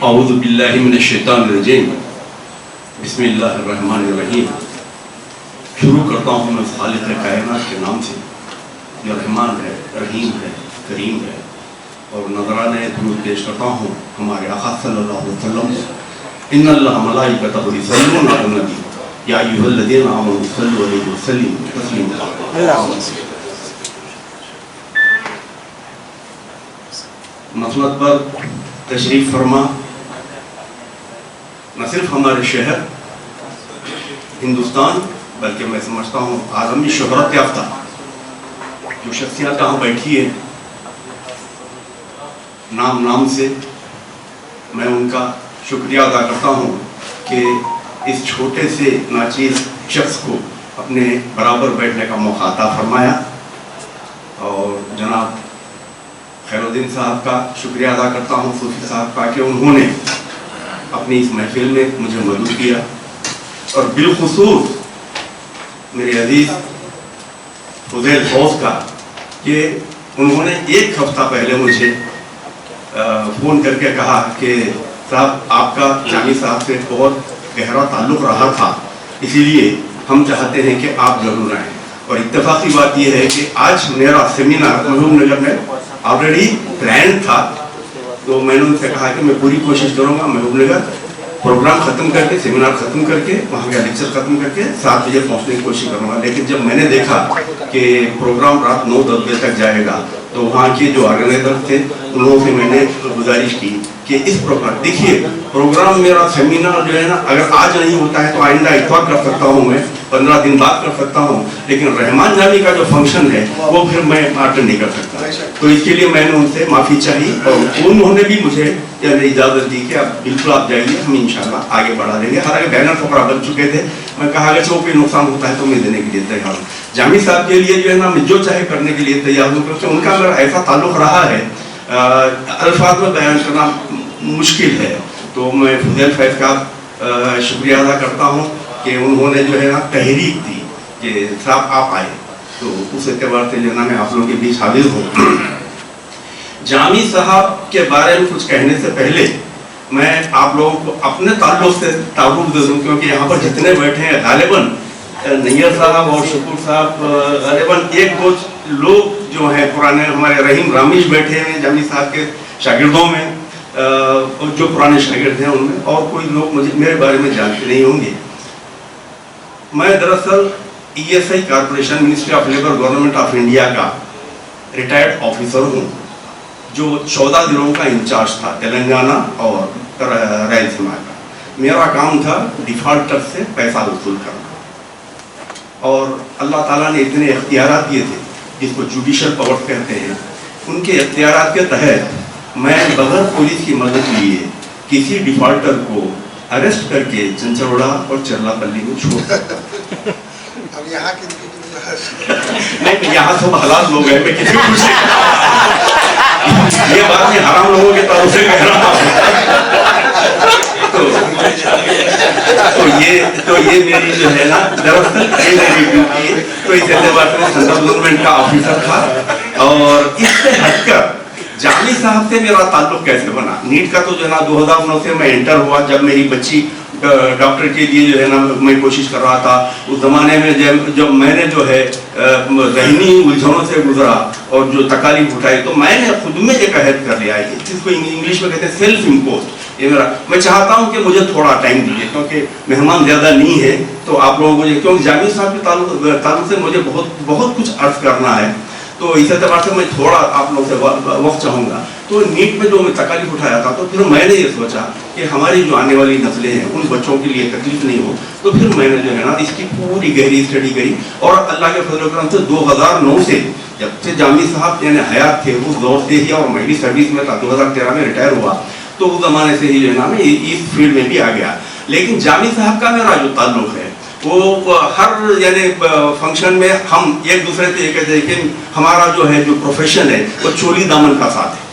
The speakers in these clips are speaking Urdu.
اعوذ باللہ من الشیطان الرجیم، بسم اللہ الرحمن الرحیم۔ شروع کرتا ہوں میں خالق کائنات کے نام سے جو رحمان ہے، رحیم ہے، کریم ہے، اور نذرانے درود پیش کرتا ہوں ہمارے آقا صلی اللہ علیہ وسلم۔ ان اللہ ملائکتہ یصلون علی النبی یا ایھا الذین آمنوا صلوا علیہ وسلموا تسلیما۔ مسند پر تشریف فرما نہ صرف ہمارے شہر ہندوستان بلکہ میں سمجھتا ہوں عالمی شہرت یافتہ جو شخصیات یہاں بیٹھی ہے، نام نام سے میں ان کا شکریہ ادا کرتا ہوں کہ اس چھوٹے سے ناچیز شخص کو اپنے برابر بیٹھنے کا موقع عطا فرمایا، اور جناب خیر الدین صاحب کا شکریہ ادا کرتا ہوں، صوفی صاحب کا، کہ انہوں نے اپنی اس محفل میں مجھے مدعو کیا، اور بالخصوص میرے عزیز فضیل فوز کا کہ انہوں نے ایک ہفتہ پہلے مجھے فون کر کے کہا کہ صاحب آپ کا جامی صاحب سے بہت گہرا تعلق رہا تھا، اسی لیے ہم چاہتے ہیں کہ آپ ضرور آئیں۔ اور اتفاقی بات یہ ہے کہ آج میرا سیمینار محبوب نگر میں آلریڈی پلان تھا، تو میں نے ان سے کہا کہ میں پوری کوشش کروں گا محبوب نگر پروگرام ختم کر کے، سیمینار ختم کر کے، وہاں کا لیکچر ختم کر کے 7 بجے پہنچنے کی کوشش کروں گا۔ لیکن جب میں نے دیکھا کہ پروگرام رات 9-10 بجے تک جائے گا تو وہاں کے جو آرگنائزر تھے انہوں سے میں نے گزارش کی کہ اس پروگرام دیکھیے، پروگرام میرا سیمینار جو ہے نا، اگر آج نہیں ہوتا ہے تو آئندہ اتوار کر سکتا ہوں، میں 15 دن بعد کر سکتا ہوں، لیکن رحمان جامی کا جو فنکشن ہے وہ پھر میں اٹینڈ نہیں کر سکتا۔ تو اس کے لیے میں نے ان سے معافی چاہی، اور انہوں نے بھی مجھے اجازت دی کہ اب بالکل آپ جائیے، ہم انشاءاللہ آگے بڑھا دیں گے۔ حالانکہ بینر فقرہ بن چکے تھے، میں کہا کہ جو بھی نقصان ہوتا ہے تو میں دینے کے لیے تیار ہوں۔ جامی صاحب کے لیے جو ہے نا، میں جو چاہے کرنے کے لیے تیار ہوں، کیونکہ ان کا میرا ایسا تعلق رہا ہے الفاظ میں بیان کرنا مشکل ہے۔ تو میں فضیل فیض کا شکریہ ادا کرتا ہوں کہ انہوں نے جو ہے نا تحریک دی کہ صاحب آپ آئے، تو اس اعتبار سے جو ہے نا میں آپ لوگوں کے بیچ حاضر ہوں۔ جامی صاحب کے بارے میں کچھ کہنے سے پہلے میں آپ لوگوں کو اپنے تعلق سے تعارف دے دوں، کیونکہ یہاں پر جتنے بیٹھے ہیں غالباً نیّر صاحب اور شکور صاحب غالباً ایک دو لوگ جو ہیں پرانے، ہمارے رحیم رامیش بیٹھے ہیں جامی صاحب کے شاگردوں میں، جو پرانے شاگرد ہیں ان میں، اور کوئی لوگ مجھے میرے بارے میں جانتے نہیں ہوں گے۔ میں دراصل ESI corporation, ministry of labour, government of India کا ریٹائرڈ آفیسر ہوں، جو 14 ضلعوں کا انچارج تھا، تلنگانہ اور رائلسیما کا۔ میرا کام تھا ڈیفالٹر سے پیسہ وصول کرنا، اور اللہ تعالیٰ نے اتنے اختیارات دیے تھے جس کو جوڈیشل پاور کہتے ہیں، ان کے اختیارات کے تحت میں بغیر پولیس کی مدد لیے کسی ڈیفالٹر کو اریسٹ کر کے چنچروڑا اور چرلا پلی میں چھوڑ سکتا۔ اب یہاں کی نہیں، یہاں سب حلال لوگ ہیں، میں کسی کو کچھ نہیں، یہ بات میں حرام لوگوں کے تعلق سے کہہ رہا ہوں۔ تو یہ میری جو ہے نا دراصل یہ میری ڈیوٹی ہے۔ تو اس اعتبار سے میں سینٹرل گورنمنٹ کا آفیسر تھا، اور اس سے ہٹ کر جامی صاحب سے میرا تعلق کیسے بنا؟ نیٹ کا تو جو ہے نا 2009 سے میں انٹر ہوا، جب میری بچی ڈاکٹر کے لیے جو ہے نا میں کوشش کر رہا تھا۔ اس زمانے میں جب میں نے جو ہے ذہنی الجھنوں سے گزرا اور جو تکالیف اٹھائی، تو میں نے خود میں ایک عہد کر لیا ہے، جس کو انگلش میں کہتے ہیں سیلف امپوزڈ۔ یہ میرا، میں چاہتا ہوں کہ مجھے تھوڑا ٹائم دیجیے، کیونکہ مہمان زیادہ نہیں ہے، تو آپ لوگوں کو، کیونکہ جامی صاحب کے تعلق سے مجھے بہت کچھ عرض کرنا ہے، تو اس اعتبار سے میں تھوڑا آپ لوگوں سے وقت چاہوں گا۔ تو نیٹ میں جو میں تکالیف اٹھایا تھا، تو پھر میں نے یہ سوچا کہ ہماری جو آنے والی نسلیں ہیں ان بچوں کے لیے تکلیف نہیں ہو، تو پھر میں نے جو ہے نا اس کی پوری گہری اسٹڈی کری، اور اللہ کے فضل و کرم سے 2009 سے جب سے جامی صاحب یعنی حیات تھے اس دور سے ہی، اور میں بھی سروس میں تھا، 2013 میں ریٹائر ہوا، تو اس زمانے سے ہی جو ہے نا میں اس فیلڈ میں بھی آ گیا۔ لیکن جامی صاحب کا میرا جو تعلق ہے وہ ہر یعنی فنکشن میں ہم ایک دوسرے سے یہ کہتے ہیں کہ ہمارا جو ہے جو پروفیشن ہے وہ چولی دامن کا ساتھ ہے۔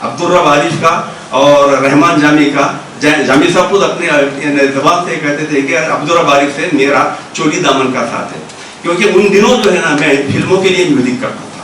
عبدالرب عارف کا اور رحمان جامی کا، جامی صاحب خود اپنے زبان سے کہتے تھے کہ عبدالرب عارف سے میرا چولی دامن کا ساتھ ہے، کیونکہ ان دنوں جو ہے نا میں فلموں کے لیے میوزک کرتا تھا،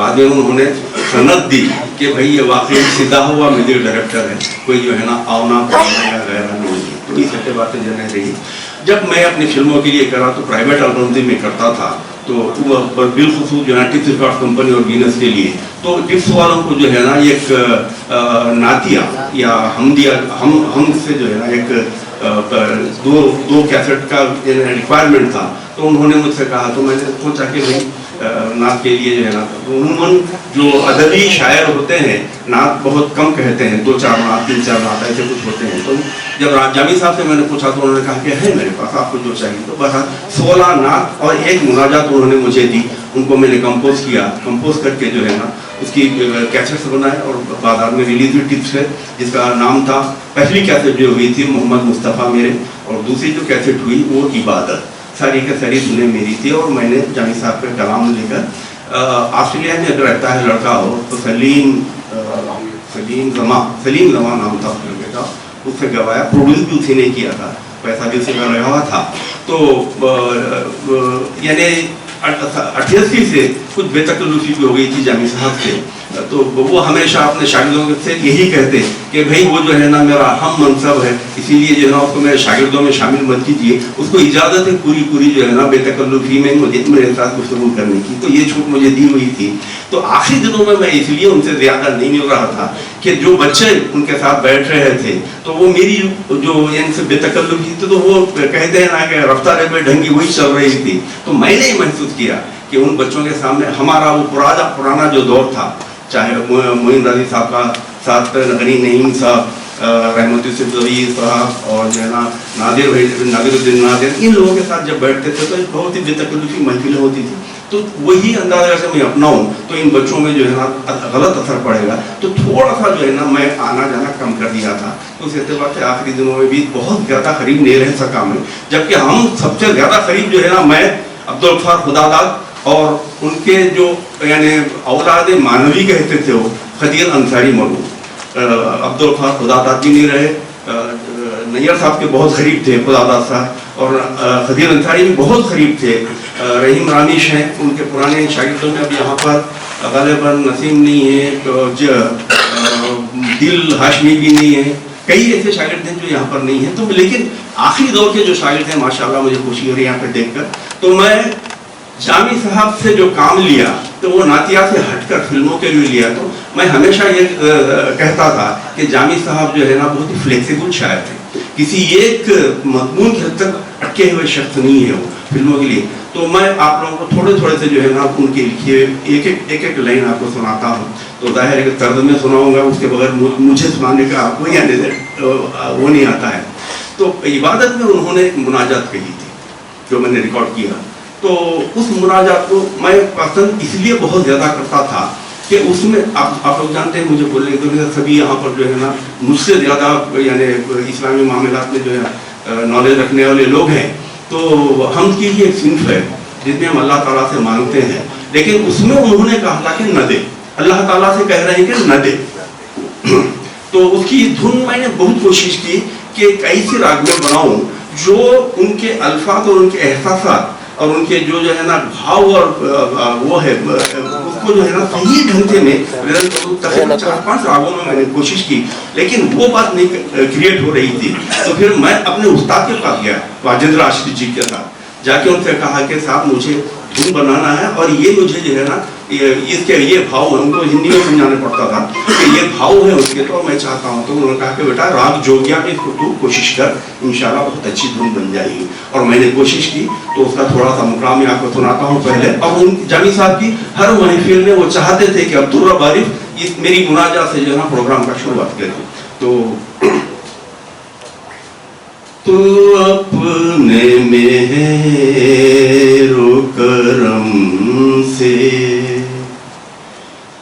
بعد میں انہوں نے سند دی کہ بھائی یہ واقعی سیدھا ہوا میوزک ڈائریکٹر ہے, کوئی جو ہے نا آونا پڑھنا یا غیرہ نہیں ہے. تو یہ سب باتیں جو رہ رہی. جب میں اپنی فلموں کے لیے کرا تو پرائیویٹ البمز میں کرتا تھا, تو بالخصوص جو ہے ٹپس ریکارڈ کمپنی اور وینس کے لیے, تو ٹپس والوں کو جو ہے نا ایک نعتیہ یا ہم سے جو ہے نا ایک دو کیسٹ کا ریکوائرمنٹ تھا. تو انہوں نے مجھ سے کہا, تو میں نے سوچا کہ بھائی نعت کے لیے جو ہے نا عموماً جو ادبی شاعر ہوتے ہیں نعت بہت کم کہتے ہیں, 2-4 نعت 3-4 نعت ایسے کچھ ہوتے ہیں. تو جب جامی صاحب سے میں نے پوچھا تو انہوں نے کہا کہ ہے میرے پاس, آپ کو جو چاہیے. تو بس 16 نعت اور ایک مناجات انہوں نے مجھے دی, ان کو میں نے کمپوز کیا, کمپوز کر کے جو ہے نا اس کی کیسٹس بنائے اور بازار میں ریلیز ہوئی. ٹپس ہے جس کا نام تھا, پہلی کیسٹ جو ہوئی تھی محمد مصطفیٰ میرے, اور دوسری جو کیسٹ ہوئی وہ عبادت. ساری کے ساری دنیا میری تھی, اور میں نے جامی صاحب کا کلام لے کر آسٹریلیا میں اگر رہتا ہے لڑکا ہو تو سلیم زمان نام تھا اس لڑکے کا, اس سے گوایا. پروڈیوس بھی اسی نے کیا تھا, پیسہ بھی اسی کا رہا ہوا تھا. تو یعنی 88 سے کچھ بے تکلفی بھی ہو گئی تھی جامی صاحب سے. تو وہ ہمیشہ اپنے شاگردوں سے یہی کہتے کہ بھائی وہ جو ہے نا میرا ہم منصب ہے, اسی لیے جو ہے نا اس کو میرے شاگردوں میں شامل مت کیجیے, اس کو اجازت ہے پوری جو ہے نا بے تکلفی میں میرے ساتھ گفتگو کرنے کی. تو یہ چھوٹ مجھے دی ہوئی تھی. تو آخری دنوں میں اس لیے ان سے زیادہ نہیں مل رہا تھا کہ جو بچے ان کے ساتھ بیٹھ رہے تھے تو وہ میری جو ان سے بے تکلفی تھی, تو وہ کہتے ہیں نا کہ رفتار میں ڈھنگی وہی چل رہی تھی. تو میں نے محسوس کیا کہ ان بچوں کے سامنے ہمارا وہ پرانا جو دور تھا, چاہے معین رضی صاحب کا ساتھ نقنی نعیم صاحب, رحمت یوسف زوی صاحب, اور جو ہے نا نادر الدین نادر, ان لوگوں کے ساتھ جب بیٹھتے تھے تو ایک بہت ہی بے تکلفی محفلیں ہوتی تھی. تو وہی اندازہ سے میں اپناؤں تو ان بچوں میں جو ہے نا غلط اثر پڑے گا. تو تھوڑا سا جو ہے نا میں آنا جانا کم کر دیا تھا. تو اس اعتبار سے آخری دنوں میں بھی بہت زیادہ قریب نہیں رہ سکا میں, جبکہ ہم سب سے زیادہ قریب جو ہے نا میں عبدالغفار خداداد اور ان کے جو یعنی اولاد مانوی کہتے تھے وہ خدیر انصاری مولو. عبدالغفار خداداد بھی نہیں رہے, نیئر صاحب کے بہت قریب تھے خداداد صاحب, اور خدیر انصاری بھی بہت قریب تھے. رحیم رانیش ہیں, ان کے پرانے شاگردوں میں اب یہاں پر غالباً نسیم نہیں ہے, دل ہاشمی بھی نہیں ہے, کئی ایسے شاگرد ہیں جو یہاں پر نہیں ہیں. تو لیکن آخری دور کے جو شاگرد ہیں ماشاءاللہ مجھے خوشی ہو رہی ہے یہاں پہ دیکھ کر. تو میں جامی صاحب سے جو کام لیا تو وہ نعتیات سے ہٹ کر فلموں کے لیے لیا. تو میں ہمیشہ یہ کہتا تھا کہ جامی صاحب جو ہے نا بہت ہی فلیکسیبل شاعر تھے, کسی ایک مضمون کی حد تک اٹکے ہوئے شخص نہیں ہے وہ فلموں کے لیے. تو میں آپ لوگوں کو تھوڑے سے جو ہے نا ان کے لکھے ایک لائن آپ کو سناتا ہوں. تو ظاہر ہے کہ طرز میں سناؤں گا, اس کے بغیر مجھے سنانے کا آپ کو وہ نہیں آتا ہے. تو عبادت میں انہوں نے ایک مناجات کہی تھی جو میں نے ریکارڈ کیا. تو اس مناجات کو میں پسند اس لیے بہت زیادہ کرتا تھا کہ اس میں آپ لوگ جانتے ہیں مجھے بولنے کے سبھی یہاں پر جو ہے نا مجھ سے زیادہ یعنی اسلامی معاملات میں جو ہے نالج رکھنے والے لوگ ہیں. تو ہم کی ہی ایک صنف ہے جس میں ہم اللہ تعالیٰ سے مانگتے ہیں, لیکن اس میں انہوں نے کہا تھا کہ نہ دے, اللہ تعالیٰ سے کہہ رہے ہیں کہ نہ دے. تو اس کی دھن میں نے بہت کوشش کی کہ ایک ایسی راگ میں بناؤں جو ان کے الفاظ اور ان کے احساسات اور ان کے جو ہے نا بھاؤ اور وہ ہے اس کو جو ہے نا صحیح ڈھنگ سے میں تقریباً 4-5 راگوں میں نے کوشش کی, لیکن وہ بات نہیں کریٹ ہو رہی تھی. تو پھر میں اپنے استاد کے پاس گیا راجندر آشری جی کے ساتھ, جا کے ان سے کہا کہ صاحب مجھے دھن بنانا ہے اور یہ مجھے جو ہے نا اس کے یہ بھاؤ ہے, ان کو ہندی میں سمجھانا پڑتا تھا کہ یہ بھاؤ ہے اس کے, تو میں چاہتا ہوں. تو انہوں نے کہا کہ بیٹا راگ جوگیا میں اس کو تو کوشش کر, انشاءاللہ بہت اچھی دھن بن جائے گی. اور میں نے کوشش کی. تو اس کا تھوڑا سا مقام میں آپ کو سناتا ہوں پہلے. اور ان جامی صاحب کی ہر محفل میں وہ چاہتے تھے کہ عبدالرب عارف اس میری مناجات سے جو ہے نا پروگرام کا شروعات کرے. تو اپنے مہر و کرم سے,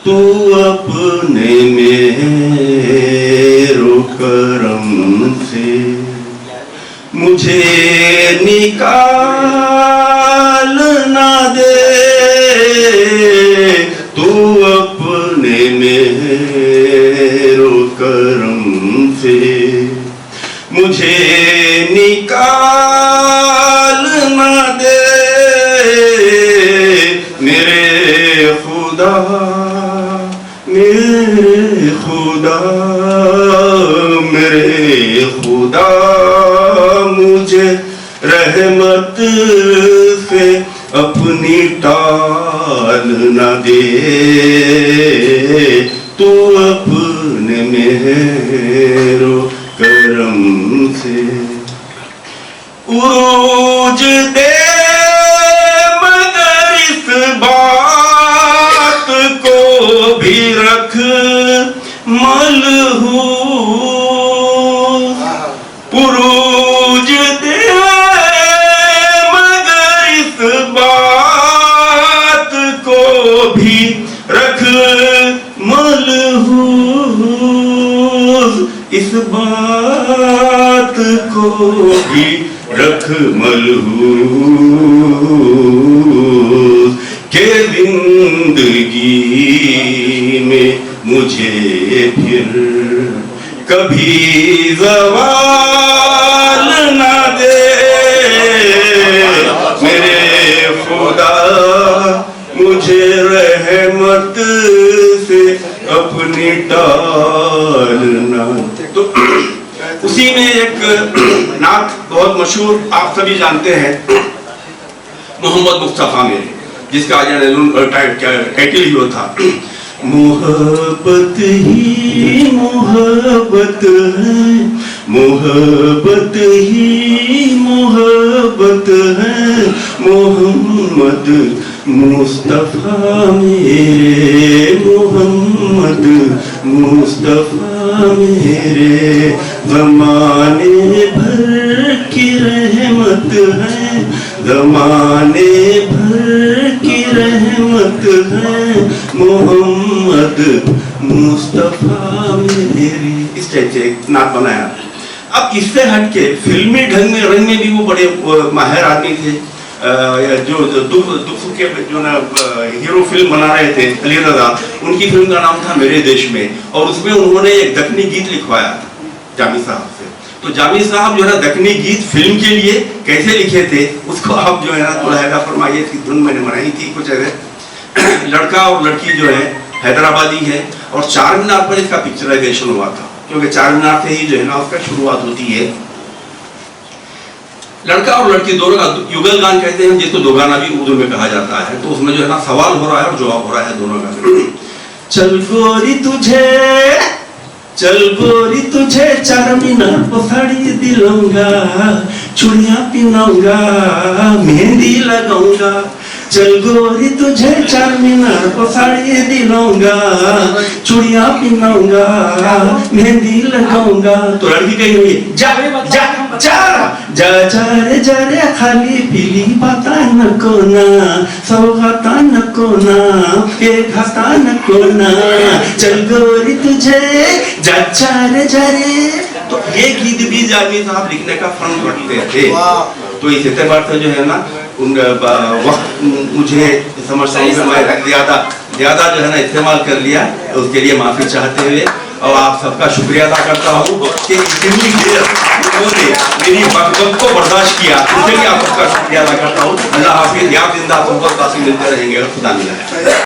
تو اپنے مہر و کرم سے مجھے نکال نہ دے, تو اپنے مہر و کرم سے مجھے نکال نہ دے میرے خدا. خدا میرے خدا مجھے رحمت سے اپنی ٹال نہ دے تو اپنے مہر و کرم سے عروج دے مگر اس بات کو بھی رکھ ملحوظ عروج دے مگر اس بات کو بھی رکھ ملحوظ اس بات کو بھی رکھ ملحوظ کہ زندگی میں مجھے پھر کبھی زوال نہ دے میرے خدا مجھے رحمت سے اپنی ٹال نہ دے. تو اسی میں ایک نعت بہت مشہور آپ سبھی جانتے ہیں محمد مصطفیٰ میرے جس کا ٹائٹل ہی وہ تھا محبت ہی محبت ہے محبت ہی محبت ہے محمد مصطفیٰ میرے محمد مصطفیٰ میرے زمانے بھر کی رحمت ہے زمانے بھر کی رحمت ہے محمد مصطفیٰ میرے. اس ٹائپ سے ایک نعت بنایا. اب اس سے ہٹ کے فلمی رنگ میں بھی وہ بڑے ماہر آدمی تھے جو دکھ کے جو نا ہیرو فلم بنا رہے تھے علی رضا. ان کی فلم کا نام تھا میرے دیش میں اور اس میں انہوں نے ایک دکنی گیت لکھوایا تھا جامی صاحب سے. تو جامی صاحب جو ہے نا دکنی گیت فلم کے لیے کیسے لکھے تھے اس کو آپ جو ہے نا تھوڑا ہیرا فرمائیے. اس کی دھن میں نے بنائی تھی کچھ ایسے لڑکا اور لڑکی جو ہے حیدرآبادی ہے اور چار مینار پر اس کا پکچرائزیشن ہوا تھا کیونکہ چار مینار سے ہی جو ہے نا اس کا شروعات ہوتی ہے. لڑکا اور لڑکی دونوں کا یوگل گان کہتے ہیں جس کو دو گانا بھی اردو میں کہا جاتا ہے. تو اس میں جو ہے نا سوال ہو رہا ہے اور جواب ہو رہا ہے دونوں کا. چل گوری تجھے چار مینار کو ساڑی دلاؤں گا چوڑیاں پہناؤں گا مہندی لگاؤں گا. چل گوری تجھے چار مینار کو ساڑی دلاؤں گا چوڑیاں پہناؤں گا مہندی لگاؤں گا. تو لڑکی کہی ہوئی جا جا جا جا جا رے خالی پیلی باتا نکو نا سوغاتا نکو نا ایک ہاتا نکو نا چل گوری تجھے جا جا رے. تو یہ گیت بھی جامی صاحب لکھنے کا فن رکھتے تھے. تو اس اعتبار سے جو ہے نا ان وقت مجھے سمجھتا ہوں کہ میں زیادہ جو ہے نا استعمال کر لیا اس کے لیے معافی چاہتے ہوئے اور آپ سب کا شکریہ ادا کرتا ہوں کہ اتنی دیر انہوں نے میری بغض کو برداشت کیا. اس کے لیے آپ سب کا شکریہ ادا کرتا ہوں. اللہ حافظ. یاد زندہ صحبت باقی ملتے رہیں گے. خدا ملا.